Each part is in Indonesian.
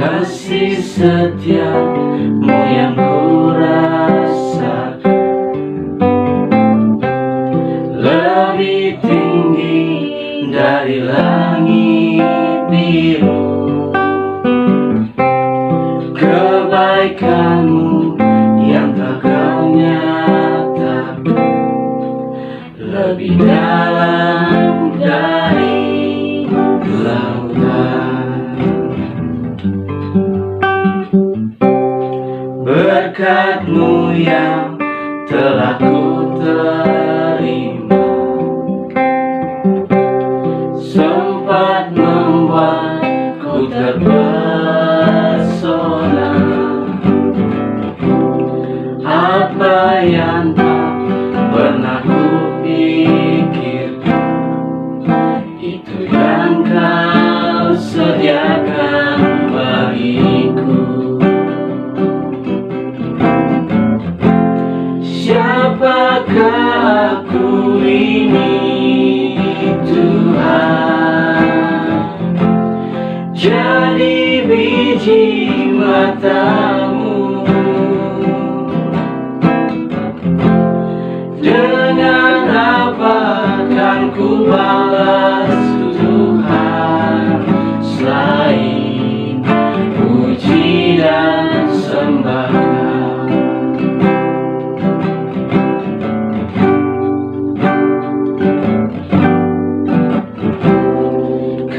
kasih setiamu yang kurasakan lebih tinggi dari langit biru. Kebaikanmu yang tak kau nyatakan lebih dalam dari lautan. Berkat-Mu yang telah ku terima sempat membuatku terpesona. Apa yang tak pernah kupikirkan, itu yang Kau sediakan bagiku. Siapakah aku ini, Tuhan? Jadi biji mata-Mu. Dengan apa kan ku balas Tuhan selain puji dan sembah?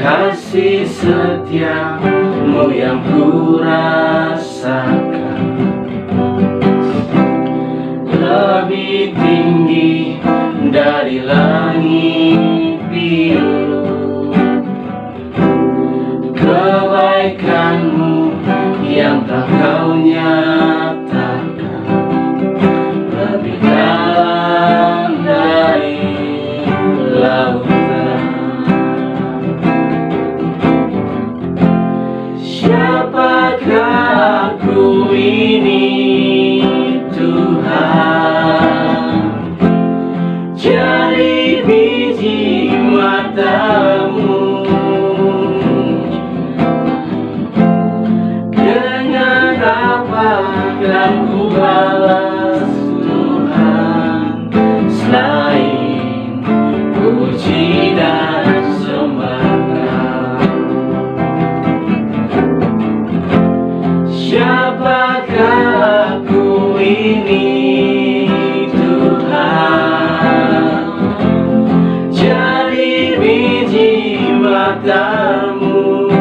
Kasih setiamu yang ku rasakan lebih tinggi dari langit biru. Kebaikan-Mu yang tak Kau nyatakan lebih dalam dari lautan. Siapakah aku ini, Tuhan? Jadi biji mata-Mu. Dengan apa kan ku balas Tuhan selain puji dan sembah? Siapakah aku ini, Tuhan? Jadi biji mata-Mu.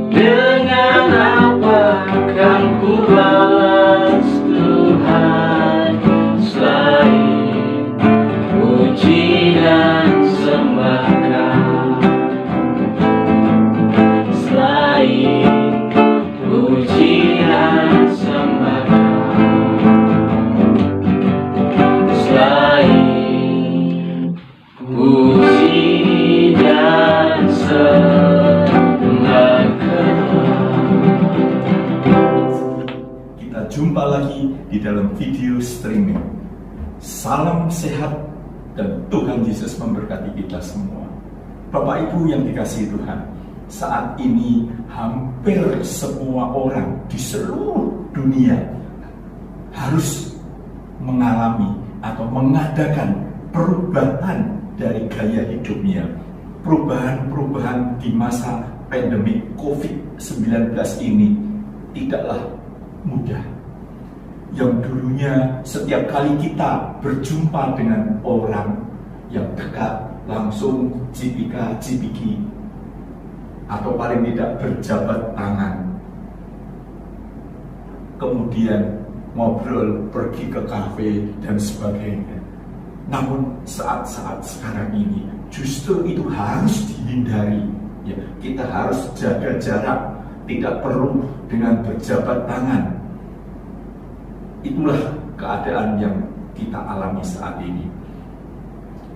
Dengan apa kan ku balas Tuhan selain puji dan sembah? Puji dan sembah, selain puji dan sembah. Kita jumpa lagi di dalam video streaming. Salam sehat dan Tuhan Yesus memberkati kita semua. Bapak Ibu yang dikasihi Tuhan, saat ini hampir semua orang di seluruh dunia harus mengalami atau mengadakan perubahan dari gaya hidupnya. Perubahan-perubahan di masa pandemi COVID-19 ini tidaklah mudah. Yang dulunya setiap kali kita berjumpa dengan orang yang dekat, langsung cipika-cipiki atau paling tidak berjabat tangan, kemudian ngobrol, pergi ke kafe dan sebagainya. Namun saat-saat sekarang ini justru itu harus dihindari. Ya, kita harus jaga jarak, tidak perlu dengan berjabat tangan. Itulah keadaan yang kita alami saat ini.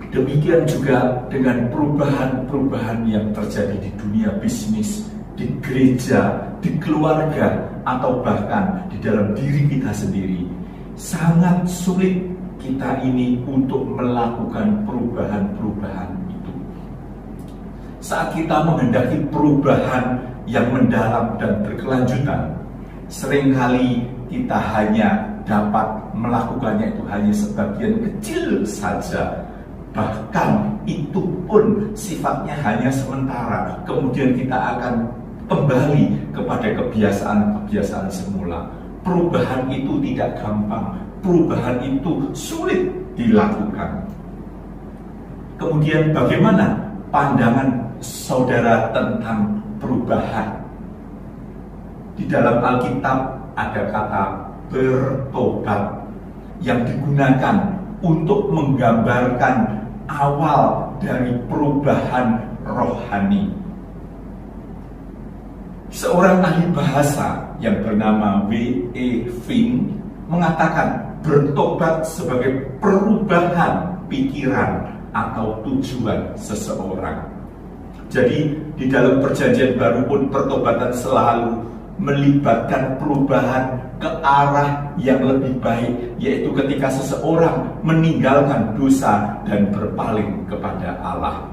Demikian juga dengan perubahan-perubahan yang terjadi di dunia bisnis, di gereja, di keluarga, atau bahkan di dalam diri kita sendiri. Sangat sulit kita ini untuk melakukan perubahan-perubahan itu. saat kita menghendaki perubahan yang mendalam dan berkelanjutan, seringkali kita hanya dapat melakukannya itu hanya sebagian kecil saja. Bahkan itu pun sifatnya hanya sementara. Kemudian kita akan kembali kepada kebiasaan-kebiasaan semula. Perubahan itu tidak gampang. Perubahan itu sulit dilakukan. Kemudian bagaimana pandangan saudara tentang perubahan? Di dalam Alkitab ada kata bertobat yang digunakan untuk menggambarkan awal dari perubahan rohani. Seorang ahli bahasa yang bernama W.E. Fink mengatakan bertobat sebagai perubahan pikiran atau tujuan seseorang. Jadi di dalam Perjanjian Baru pun pertobatan selalu melibatkan perubahan ke arah yang lebih baik, yaitu ketika seseorang meninggalkan dosa dan berpaling kepada Allah.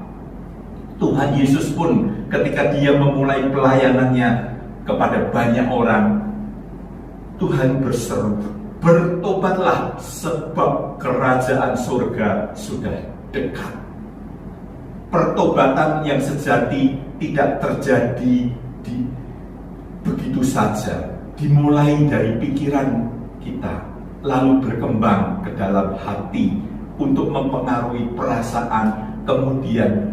Tuhan Yesus pun ketika dia memulai pelayanannya kepada banyak orang, Tuhan berseru, bertobatlah sebab kerajaan surga sudah dekat. Pertobatan yang sejati tidak terjadi begitu saja, dimulai dari pikiran kita, lalu berkembang ke dalam hati untuk mempengaruhi perasaan, kemudian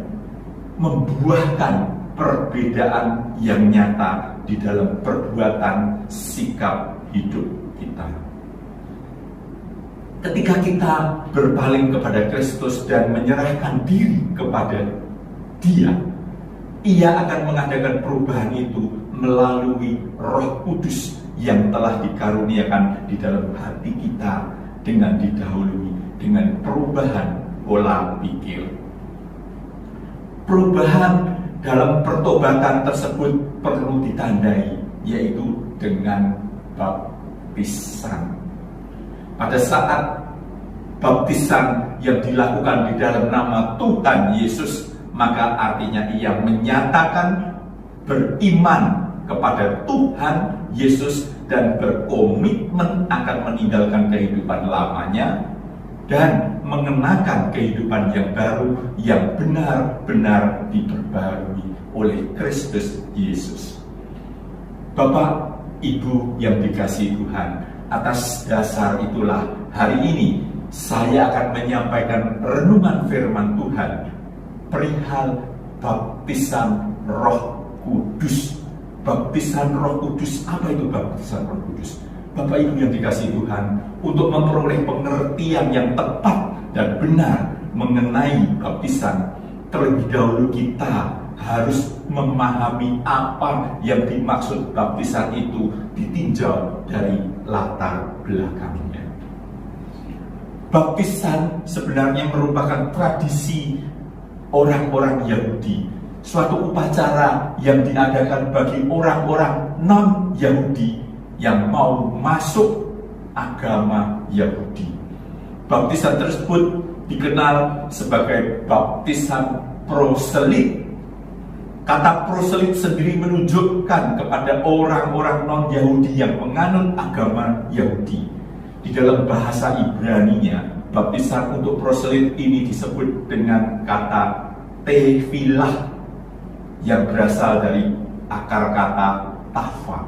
membuahkan perbedaan yang nyata di dalam perbuatan sikap hidup kita. Ketika kita berpaling kepada Kristus dan menyerahkan diri kepada Dia, Ia akan mengadakan perubahan itu melalui Roh Kudus yang telah dikaruniakan di dalam hati kita dengan didahului dengan perubahan pola pikir. Perubahan dalam pertobatan tersebut perlu ditandai, yaitu dengan baptisan. Pada saat baptisan yang dilakukan di dalam nama Tuhan Yesus, maka artinya ia menyatakan beriman kepada Tuhan Yesus dan berkomitmen akan meninggalkan kehidupan lamanya dan mengenakan kehidupan yang baru yang benar-benar diperbarui oleh Kristus Yesus. Bapak, Ibu yang dikasihi Tuhan, atas dasar itulah hari ini saya akan menyampaikan renungan firman Tuhan perihal baptisan Roh Kudus. Baptisan Roh Kudus, apa itu baptisan Roh Kudus? Bapak Ibu yang dikasihi Tuhan, untuk memperoleh pengertian yang tepat dan benar mengenai baptisan, terlebih dahulu kita harus memahami apa yang dimaksud baptisan itu ditinjau dari latar belakangnya. Baptisan sebenarnya merupakan tradisi orang-orang Yahudi, suatu upacara yang diadakan bagi orang-orang non-Yahudi yang mau masuk agama Yahudi. Baptisan tersebut dikenal sebagai baptisan proselit. Kata proselit sendiri menunjukkan kepada orang-orang non-Yahudi yang menganut agama Yahudi. Di dalam bahasa Ibrani-nya, baptisan untuk proselit ini disebut dengan kata tefilah, yang berasal dari akar kata tafa.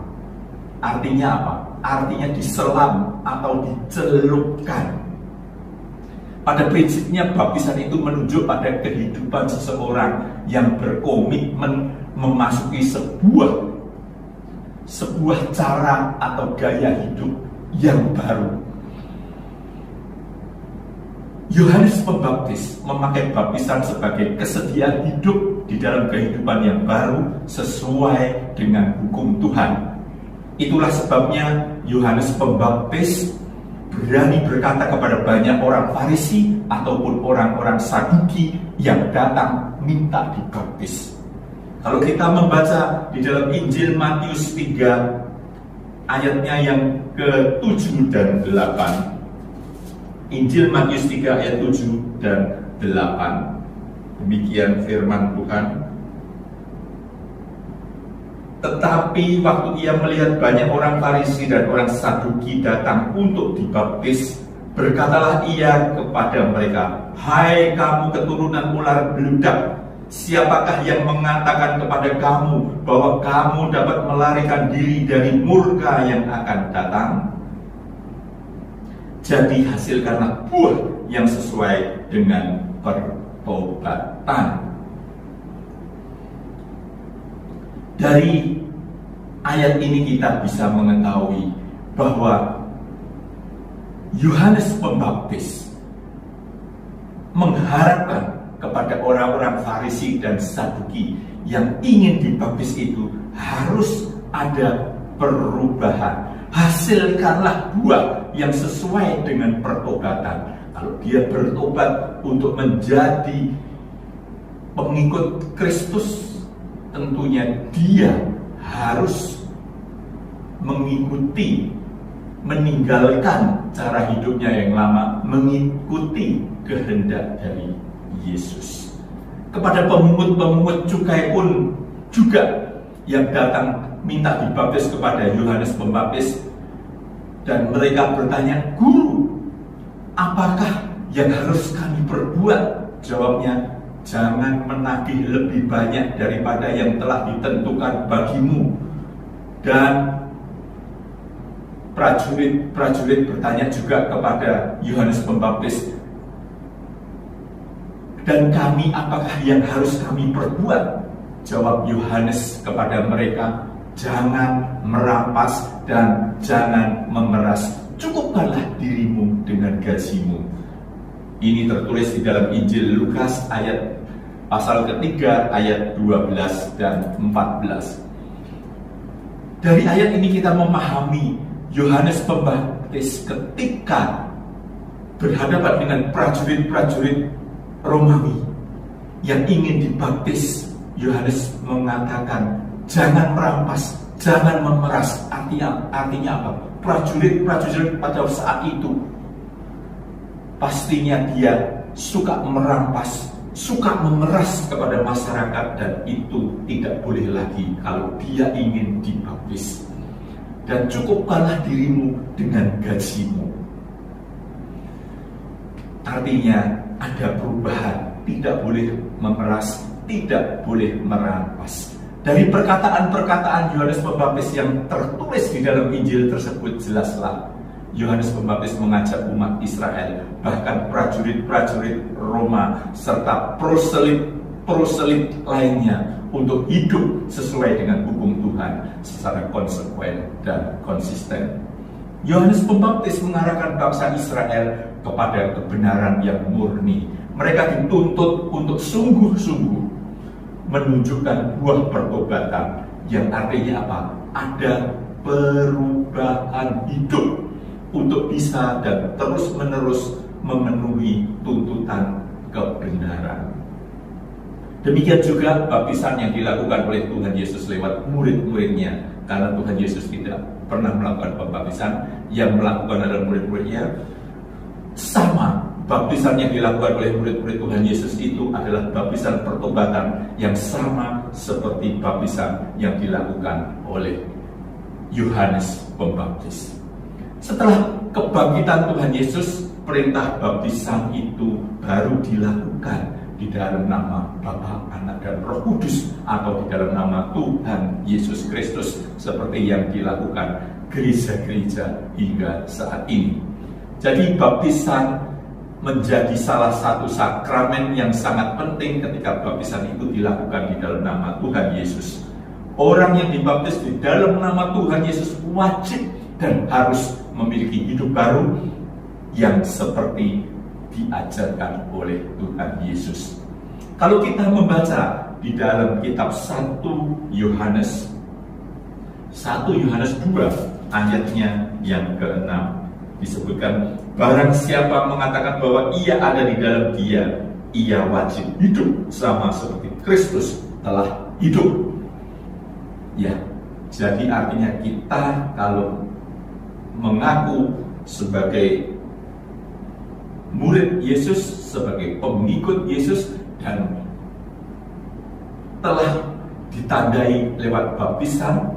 Artinya apa? Artinya diselam atau dicelupkan. Pada prinsipnya baptisan itu menunjuk pada kehidupan seseorang yang berkomitmen memasuki sebuah cara atau gaya hidup yang baru. Yohanes Pembaptis memakai baptisan sebagai kesediaan hidup di dalam kehidupan yang baru sesuai dengan hukum Tuhan. Itulah sebabnya Yohanes Pembaptis berani berkata kepada banyak orang Farisi ataupun orang-orang Saduki yang datang minta dibaptis. Kalau kita membaca di dalam Injil Matius 3 ayatnya yang ke-7 dan 8, Injil Matius 3 ayat 7 dan 8. Demikian firman Tuhan. Tetapi waktu ia melihat banyak orang Farisi dan orang Saduki datang untuk dibaptis, berkatalah ia kepada mereka, "Hai kamu keturunan ular beludak, siapakah yang mengatakan kepada kamu bahwa kamu dapat melarikan diri dari murka yang akan datang? Jadi hasilkanlah buah yang sesuai dengan pertobatan." Dari ayat ini kita bisa mengetahui bahwa Yohanes Pembaptis mengharapkan kepada orang-orang Farisi dan Saduki yang ingin dibaptis itu harus ada perubahan. Hasilkanlah buah yang sesuai dengan pertobatan. Kalau dia bertobat untuk menjadi pengikut Kristus, tentunya dia harus mengikuti, meninggalkan cara hidupnya yang lama, mengikuti kehendak dari Yesus. Kepada pemungut-pemungut cukai pun juga yang datang minta dibaptis kepada Yohanes Pembaptis, dan mereka bertanya, "Guru, apakah yang harus kami perbuat?" Jawabnya, "Jangan menagih lebih banyak daripada yang telah ditentukan bagimu." Dan prajurit bertanya juga kepada Yohanes Pembaptis, "Dan kami, apakah yang harus kami perbuat?" Jawab Yohanes kepada mereka, "Jangan merampas dan jangan memeras. Cukupkanlah dirimu dengan gajimu." Ini tertulis di dalam Injil Lukas pasal ketiga ayat 12 dan 14. Dari ayat ini kita memahami Yohanes Pembaptis ketika berhadapan dengan prajurit-prajurit Romawi yang ingin dibaptis. Yohanes mengatakan, "Jangan merampas, jangan memeras." Artinya apa? Prajurit-prajurit pada saat itu pastinya dia suka merampas, suka memeras kepada masyarakat, dan itu tidak boleh lagi kalau dia ingin dibaptis. Dan cukupkanlah dirimu dengan gajimu. Artinya ada perubahan, tidak boleh memeras, tidak boleh merampas. Dari perkataan-perkataan Yohanes Pembaptis yang tertulis di dalam Injil tersebut, jelaslah Yohanes Pembaptis mengajak umat Israel, bahkan prajurit-prajurit Roma serta proselit lainnya, untuk hidup sesuai dengan hukum Tuhan secara konsekuen dan konsisten. Yohanes Pembaptis mengarahkan bangsa Israel kepada kebenaran yang murni. Mereka dituntut untuk sungguh-sungguh menunjukkan buah pertobatan, yang artinya apa? Ada perubahan hidup untuk bisa dan terus-menerus memenuhi tuntutan kebenaran. Demikian juga baptisan yang dilakukan oleh Tuhan Yesus lewat murid-muridnya, karena Tuhan Yesus tidak pernah melakukan pembaptisan, yang melakukan adalah murid-muridnya. Sama, baptisan yang dilakukan oleh murid-murid Tuhan Yesus itu adalah baptisan pertobatan yang sama seperti baptisan yang dilakukan oleh Yohanes Pembaptis. Setelah kebangkitan Tuhan Yesus, perintah baptisan itu baru dilakukan di dalam nama Bapa, Anak, dan Roh Kudus, atau di dalam nama Tuhan Yesus Kristus, seperti yang dilakukan gereja-gereja hingga saat ini. Jadi baptisan menjadi salah satu sakramen yang sangat penting ketika baptisan itu dilakukan di dalam nama Tuhan Yesus. Orang yang dibaptis di dalam nama Tuhan Yesus wajib dan harus memiliki hidup baru yang seperti diajarkan oleh Tuhan Yesus. Kalau kita membaca di dalam kitab 1 Yohanes 2 ayatnya yang ke-6, disebutkan, "Barang siapa mengatakan bahwa ia ada di dalam Dia, ia wajib hidup sama seperti Kristus telah hidup." Ya, jadi artinya kita kalau mengaku sebagai murid Yesus, sebagai pengikut Yesus, dan telah ditandai lewat baptisan,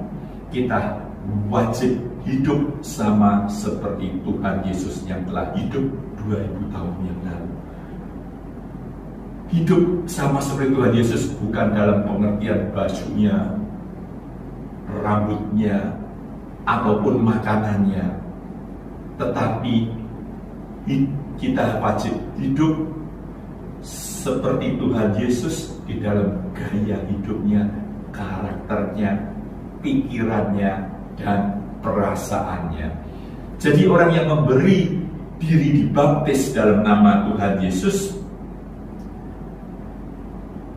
kita wajib hidup sama seperti Tuhan Yesus yang telah hidup 2000 tahun yang lalu. Hidup sama seperti Tuhan Yesus bukan dalam pengertian bajunya, rambutnya, ataupun makanannya, tetapi kita wajib hidup seperti Tuhan Yesus di dalam gaya hidupnya, karakternya, pikirannya, dan perasaannya. Jadi orang yang memberi diri dibaptis dalam nama Tuhan Yesus,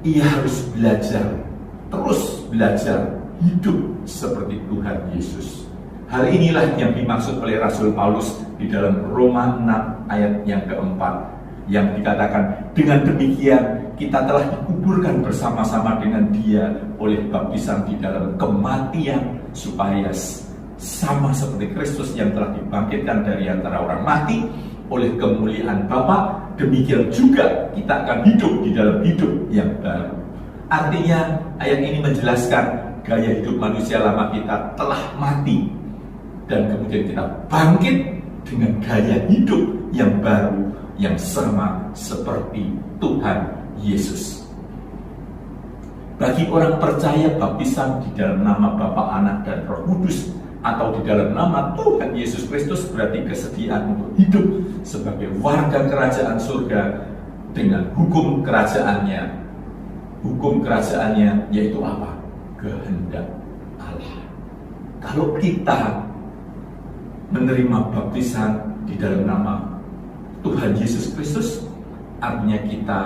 ia harus belajar, terus belajar hidup seperti Tuhan Yesus. Hal inilah yang dimaksud oleh Rasul Paulus di dalam Roma 6 ayat yang keempat, yang dikatakan, dengan demikian kita telah dikuburkan bersama-sama dengan Dia oleh baptisan di dalam kematian, supaya sama seperti Kristus yang telah dibangkitkan dari antara orang mati oleh kemuliaan Bapa, demikian juga kita akan hidup di dalam hidup yang baru. Artinya ayat ini menjelaskan gaya hidup manusia lama kita telah mati, dan kemudian kita bangkit dengan gaya hidup yang baru yang sama seperti Tuhan Yesus. Bagi orang percaya, baptisan di dalam nama Bapa, Anak, dan Roh Kudus, atau di dalam nama Tuhan Yesus Kristus, berarti kesediaan untuk hidup sebagai warga kerajaan surga dengan hukum kerajaannya. Hukum kerajaannya yaitu apa? Kehendak Allah. Kalau kita menerima baptisan di dalam nama Tuhan Yesus Kristus, artinya kita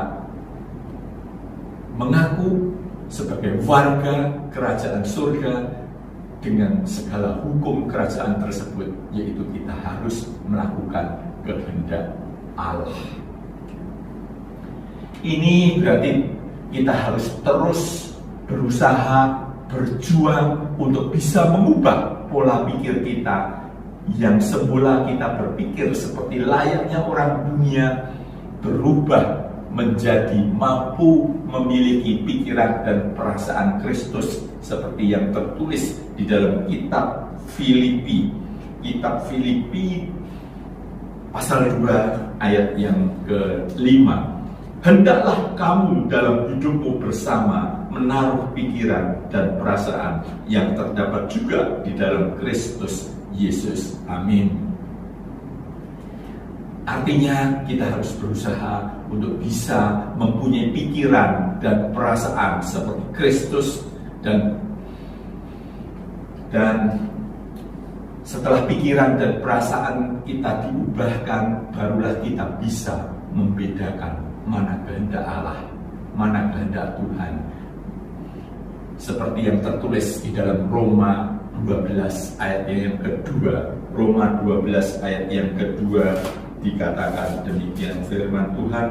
mengaku sebagai warga kerajaan surga dengan segala hukum kerajaan tersebut, yaitu kita harus melakukan kehendak Allah. Ini berarti kita harus terus berusaha, berjuang untuk bisa mengubah pola pikir kita, yang semula kita berpikir seperti layaknya orang dunia, berubah menjadi mampu memiliki pikiran dan perasaan Kristus, seperti yang tertulis di dalam kitab Filipi. Kitab Filipi pasal 2 ayat yang ke-5. Hendaklah kamu dalam hidupmu bersama menaruh pikiran dan perasaan yang terdapat juga di dalam Kristus Yesus. Amin. Artinya kita harus berusaha untuk bisa mempunyai pikiran dan perasaan seperti Kristus, dan setelah pikiran dan perasaan kita diubahkan, barulah kita bisa membedakan mana kehendak Allah, mana kehendak Tuhan. Seperti yang tertulis di dalam Roma 12 ayat yang kedua. Roma 12 ayat yang kedua dikatakan demikian firman Tuhan,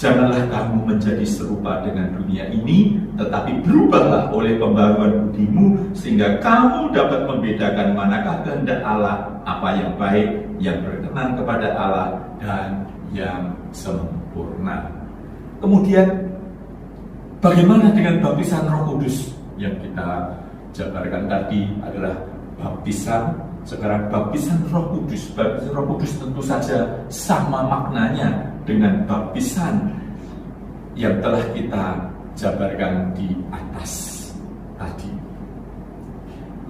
janganlah kamu menjadi serupa dengan dunia ini, tetapi berubahlah oleh pembaruan budimu, sehingga kamu dapat membedakan manakah kehendak Allah, apa yang baik, yang berkenan kepada Allah, dan yang sempurna. Kemudian bagaimana dengan baptisan Roh Kudus yang kita jabarkan tadi adalah baptisan. Sekarang baptisan Roh Kudus. Baptisan Roh Kudus tentu saja sama maknanya dengan baptisan yang telah kita jabarkan di atas tadi,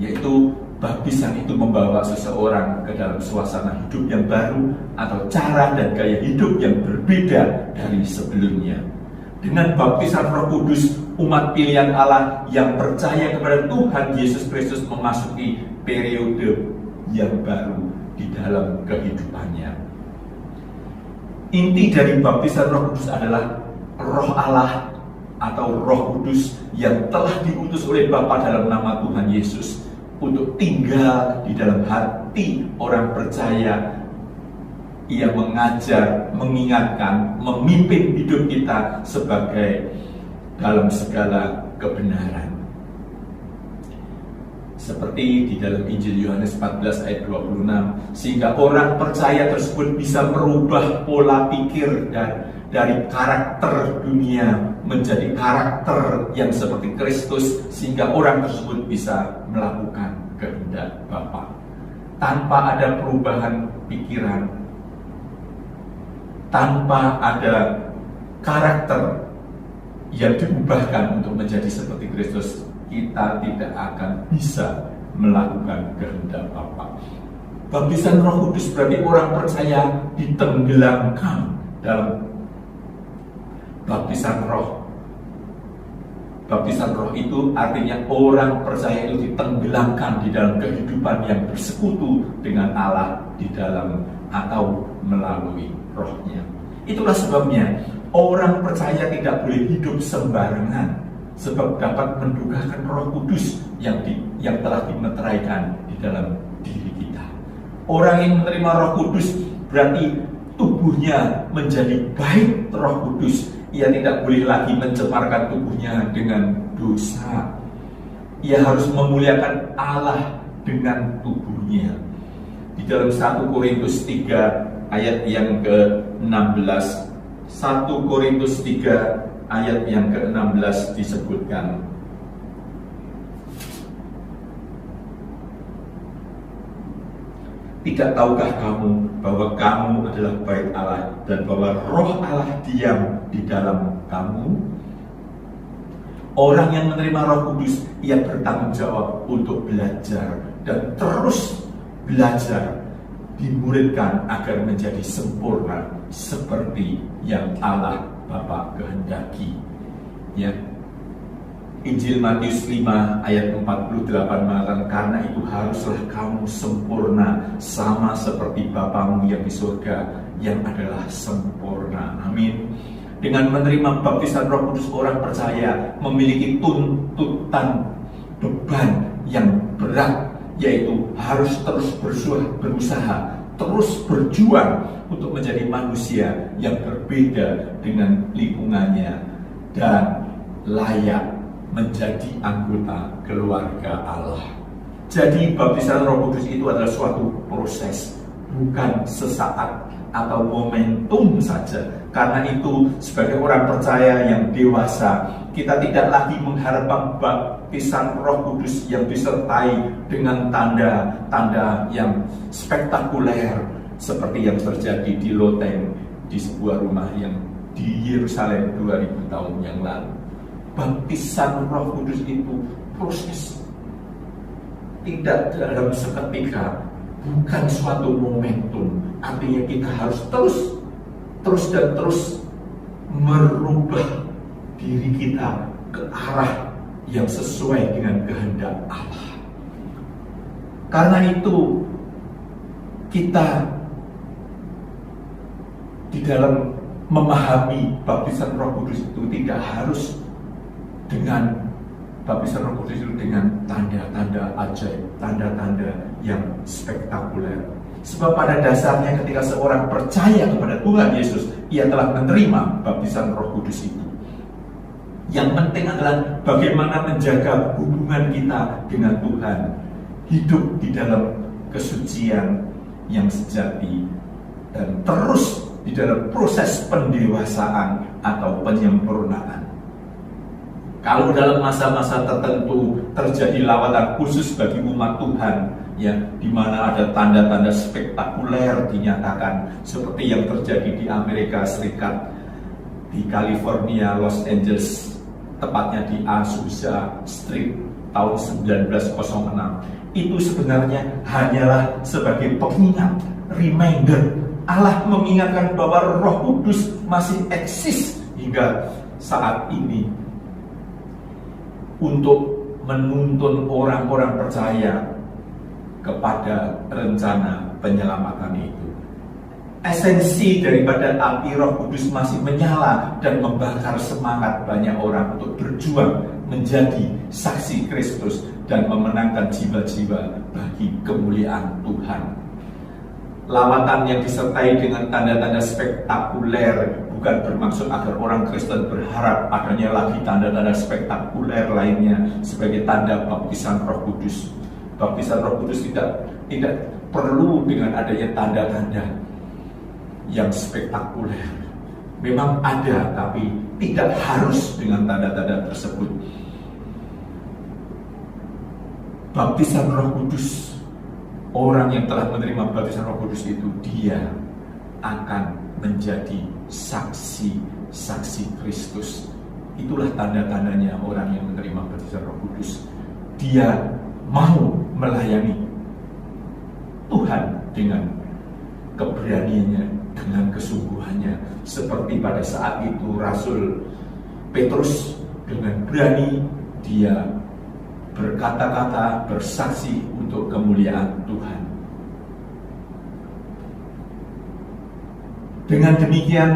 yaitu baptisan itu membawa seseorang ke dalam suasana hidup yang baru atau cara dan gaya hidup yang berbeda dari sebelumnya. Dengan baptisan Roh Kudus, umat pilihan Allah yang percaya kepada Tuhan Yesus Kristus memasuki periode yang baru di dalam kehidupannya. Inti dari baptisan Roh Kudus adalah Roh Allah atau Roh Kudus yang telah diutus oleh Bapa dalam nama Tuhan Yesus untuk tinggal di dalam hati orang percaya. Ia mengajar, mengingatkan, memimpin hidup kita sebagai dalam segala kebenaran. Seperti di dalam Injil Yohanes 14 ayat 26, sehingga orang percaya tersebut bisa merubah pola pikir dari karakter dunia menjadi karakter yang seperti Kristus sehingga orang tersebut bisa melakukan kehendak Bapa. Tanpa ada perubahan pikiran, tanpa ada karakter yang diubahkan untuk menjadi seperti Kristus, kita tidak akan bisa melakukan kehendak Bapa. Baptisan Roh Kudus berarti orang percaya ditenggelamkan dalam baptisan roh. Baptisan roh itu artinya orang percaya itu ditenggelamkan di dalam kehidupan yang bersekutu dengan Allah di dalam atau melalui rohnya. Itulah sebabnya orang percaya tidak boleh hidup sembarangan, sebab dapat mendukakan Roh Kudus yang telah dimeteraikan di dalam diri kita. Orang yang menerima Roh Kudus berarti tubuhnya menjadi baik Roh Kudus. Ia tidak boleh lagi mencemarkan tubuhnya dengan dosa. Ia harus memuliakan Allah dengan tubuhnya. Di dalam 1 Korintus 3 ayat yang ke-16, 1 Korintus 3 ayat yang ke-16 disebutkan, tidak tahukah kamu bahwa kamu adalah bait Allah dan bahwa Roh Allah diam di dalam kamu? Orang yang menerima Roh Kudus, ia bertanggung jawab untuk belajar dan terus belajar, dimuridkan agar menjadi sempurna seperti yang Allah Bapa kehendaki. Ya. Injil Matius 5 ayat 48 mengatakan, karena itu haruslah kamu sempurna sama seperti Bapamu yang di surga yang adalah sempurna. Amin. Dengan menerima baptisan Roh Kudus, orang percaya memiliki tuntutan beban yang berat, yaitu harus terus berusaha, terus berjuang untuk menjadi manusia yang berbeda dengan lingkungannya dan layak menjadi anggota keluarga Allah. Jadi baptisan Roh Kudus itu adalah suatu proses, bukan sesaat atau momentum saja. Karena itu sebagai orang percaya yang dewasa, kita tidak lagi mengharapkan baptisan Roh Kudus yang disertai dengan tanda-tanda yang spektakuler seperti yang terjadi di Loteng, di sebuah rumah yang di Yerusalem 2000 tahun yang lalu. Baptisan Roh Kudus itu proses, tidak dalam seketika, bukan suatu momentum. Artinya kita harus terus merubah diri kita ke arah yang sesuai dengan kehendak Allah. Karena itu kita di dalam memahami baptisan Roh Kudus itu tidak harus dengan baptisan Roh Kudus itu dengan tanda-tanda ajaib, tanda-tanda yang spektakuler. Sebab pada dasarnya ketika seorang percaya kepada Tuhan Yesus, ia telah menerima baptisan Roh Kudus itu. Yang penting adalah bagaimana menjaga hubungan kita dengan Tuhan, hidup di dalam kesucian yang sejati, dan terus di dalam proses pendewasaan atau penyempurnaan. Kalau dalam masa-masa tertentu terjadi lawatan khusus bagi umat Tuhan, ya, di mana ada tanda-tanda spektakuler dinyatakan, seperti yang terjadi di Amerika Serikat, di California, Los Angeles, tepatnya di Azusa Street tahun 1906. Itu sebenarnya hanyalah sebagai pengingat, reminder. Allah mengingatkan bahwa Roh Kudus masih eksis hingga saat ini untuk menuntun orang-orang percaya kepada rencana penyelamatan itu. Esensi daripada api Roh Kudus masih menyala dan membakar semangat banyak orang untuk berjuang menjadi saksi Kristus dan memenangkan jiwa-jiwa bagi kemuliaan Tuhan. Lawatan yang disertai dengan tanda-tanda spektakuler bukan bermaksud agar orang Kristen berharap adanya lagi tanda-tanda spektakuler lainnya sebagai tanda baptisan Roh Kudus. Baptisan Roh Kudus tidak perlu dengan adanya tanda-tanda yang spektakuler. Memang ada, tapi tidak harus dengan tanda-tanda tersebut. Baptisan Roh Kudus, orang yang telah menerima baptisan Roh Kudus itu, dia akan menjadi saksi Kristus. Itulah tanda-tandanya orang yang menerima baptisan Roh Kudus. Dia mau melayani Tuhan dengan keberaniannya, dengan kesungguhannya. Seperti pada saat itu Rasul Petrus dengan berani dia berkata-kata, bersaksi untuk kemuliaan Tuhan. Dengan demikian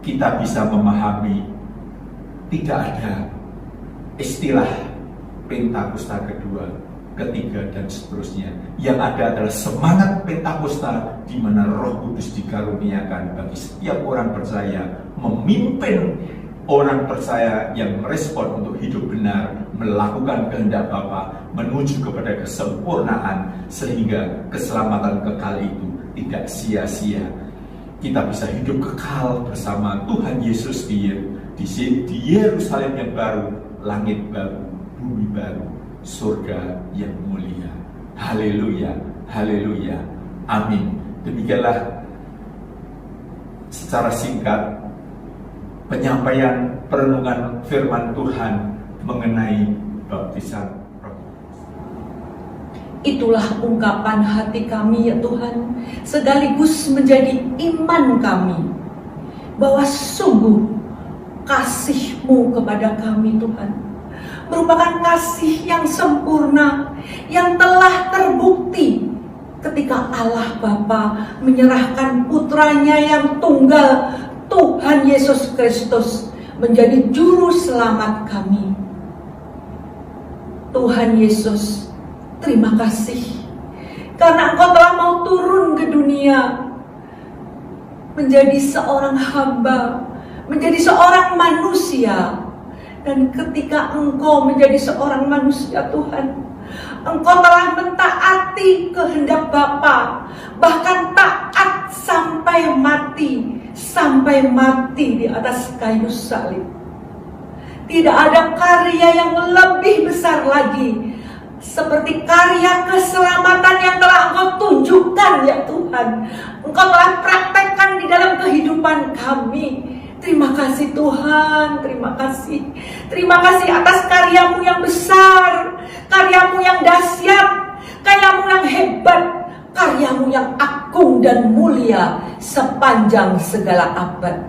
kita bisa memahami tidak ada istilah Pentakosta kedua, ketiga, dan seterusnya. Yang ada adalah semangat Pentakosta di mana Roh Kudus dikaruniakan bagi setiap orang percaya, memimpin orang percaya yang merespon untuk hidup benar, melakukan kehendak Bapa, menuju kepada kesempurnaan, sehingga keselamatan kekal itu tidak sia-sia. Kita bisa hidup kekal bersama Tuhan Yesus di Yerusalem yang baru, langit baru, bumi baru, surga yang mulia. Haleluya, haleluya, amin. Demikianlah secara singkat penyampaian perenungan firman Tuhan mengenai baptisan Roh. Itulah ungkapan hati kami ya Tuhan, sekaligus menjadi iman kami, bahwa sungguh kasih-Mu kepada kami Tuhan merupakan kasih yang sempurna, yang telah terbukti ketika Allah Bapa menyerahkan putranya yang tunggal, Tuhan Yesus Kristus, menjadi juru selamat kami. Tuhan Yesus, terima kasih karena Engkau telah mau turun ke dunia menjadi seorang hamba, menjadi seorang manusia. Dan ketika Engkau menjadi seorang manusia Tuhan, Engkau telah mentaati kehendak Bapa, bahkan taat sampai mati di atas kayu salib. Tidak ada karya yang lebih besar lagi seperti karya keselamatan yang telah Engkau tunjukkan ya Tuhan. Engkau telah praktekkan di dalam kehidupan kami. Terima kasih Tuhan, terima kasih. Terima kasih atas karya-Mu yang besar, karya-Mu yang dahsyat, karya-Mu yang hebat, karya-Mu yang agung dan mulia sepanjang segala abad.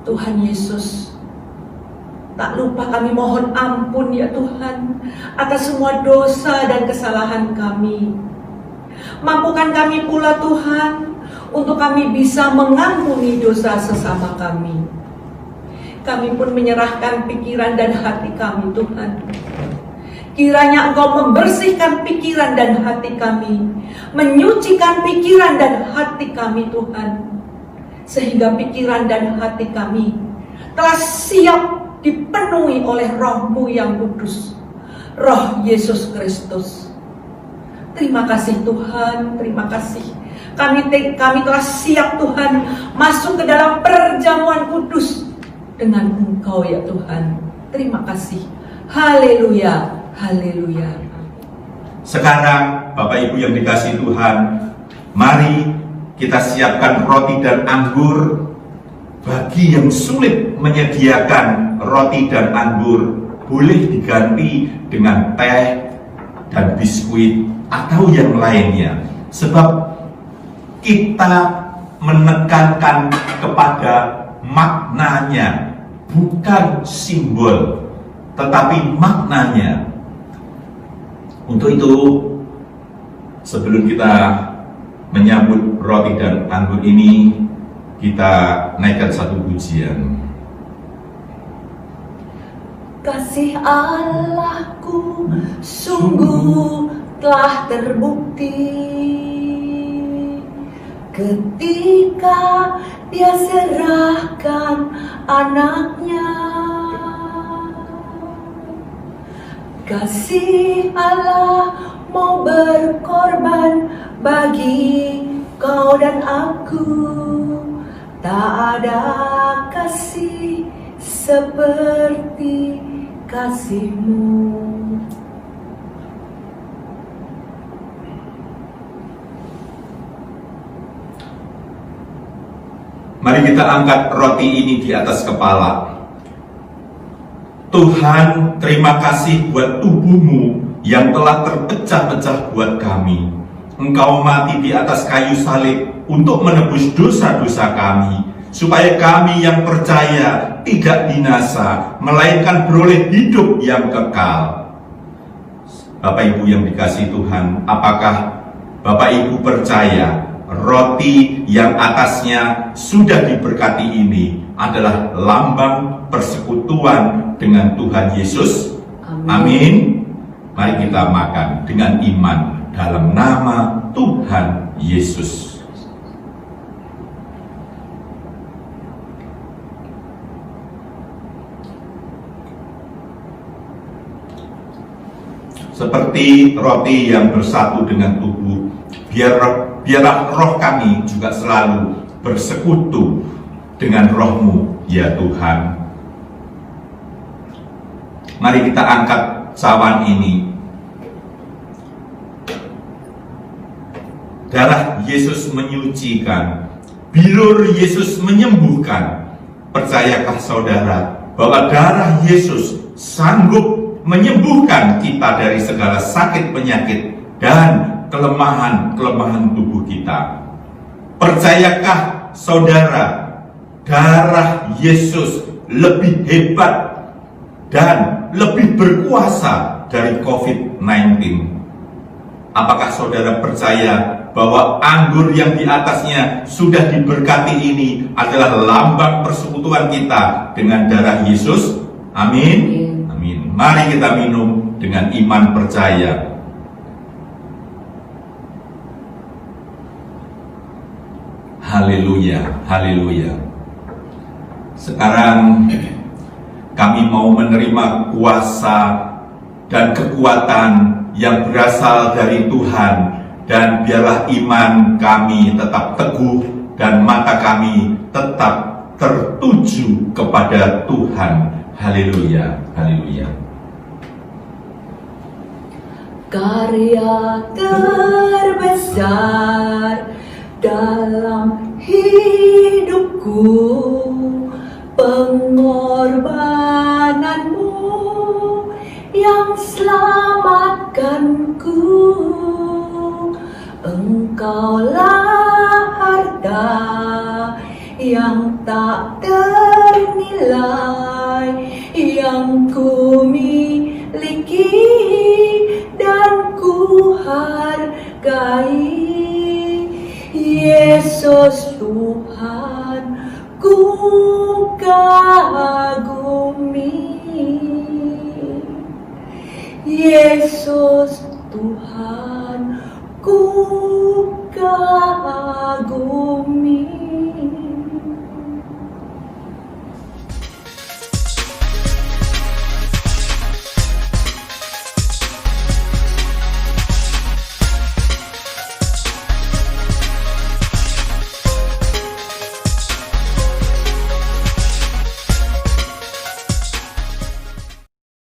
Tuhan Yesus, tak lupa kami mohon ampun ya Tuhan atas semua dosa dan kesalahan kami. Mampukan kami pula Tuhan untuk kami bisa mengampuni dosa sesama kami. Kami pun menyerahkan pikiran dan hati kami Tuhan. Kiranya Engkau membersihkan pikiran dan hati kami, menyucikan pikiran dan hati kami Tuhan, sehingga pikiran dan hati kami telah siap dipenuhi oleh Roh-Mu yang kudus, Roh Yesus Kristus. Terima kasih Tuhan, terima kasih. Kami telah siap Tuhan masuk ke dalam perjamuan kudus dengan Engkau ya Tuhan. Terima kasih. Haleluya, haleluya. Sekarang Bapak Ibu yang dikasihi Tuhan, mari kita siapkan roti dan anggur. Bagi yang sulit menyediakan roti dan anggur, boleh diganti dengan teh dan biskuit atau yang lainnya. Sebab kita menekankan kepada maknanya, bukan simbol, tetapi maknanya. Untuk itu, sebelum kita menyambut roti dan anggur ini, kita naikkan satu pujian. Kasih Allahku sungguh telah terbukti ketika Dia serahkan anaknya. Kasih Allah mau berkorban bagi Kau dan aku, tak ada kasih seperti kasih-Mu. Mari kita angkat roti ini di atas kepala. Tuhan, terima kasih buat tubuh-Mu yang telah terpecah-pecah buat kami. Engkau mati di atas kayu salib untuk menebus dosa-dosa kami, supaya kami yang percaya tidak binasa, melainkan beroleh hidup yang kekal. Bapak Ibu yang dikasihi Tuhan, apakah Bapak Ibu percaya roti yang atasnya sudah diberkati ini adalah lambang persekutuan dengan Tuhan Yesus? Amin. Mari kita makan dengan iman dalam nama Tuhan Yesus. Seperti roti yang bersatu dengan tubuh, biarlah roh kami juga selalu bersekutu dengan roh-Mu, ya Tuhan. Mari kita angkat cawan ini. Darah Yesus menyucikan, bilur Yesus menyembuhkan. Percayakah saudara bahwa darah Yesus sanggup menyembuhkan kita dari segala sakit penyakit dan kelemahan-kelemahan tubuh kita? Percayakah saudara darah Yesus lebih hebat dan lebih berkuasa dari COVID-19? Apakah saudara percaya bahwa anggur yang di atasnya sudah diberkati ini adalah lambang persekutuan kita dengan darah Yesus? Amin. Amin. Mari kita minum dengan iman percaya. Haleluya, haleluya. Sekarang kami mau menerima kuasa dan kekuatan yang berasal dari Tuhan, dan biarlah iman kami tetap teguh dan mata kami tetap tertuju kepada Tuhan. Haleluya, haleluya. Karya terbesar dalam hidupku, pengorbananmu yang selamatkanku. Engkaulah harta yang tak ternilai, yang ku miliki dan ku hargai. Yesus Tuhan ku kagumi.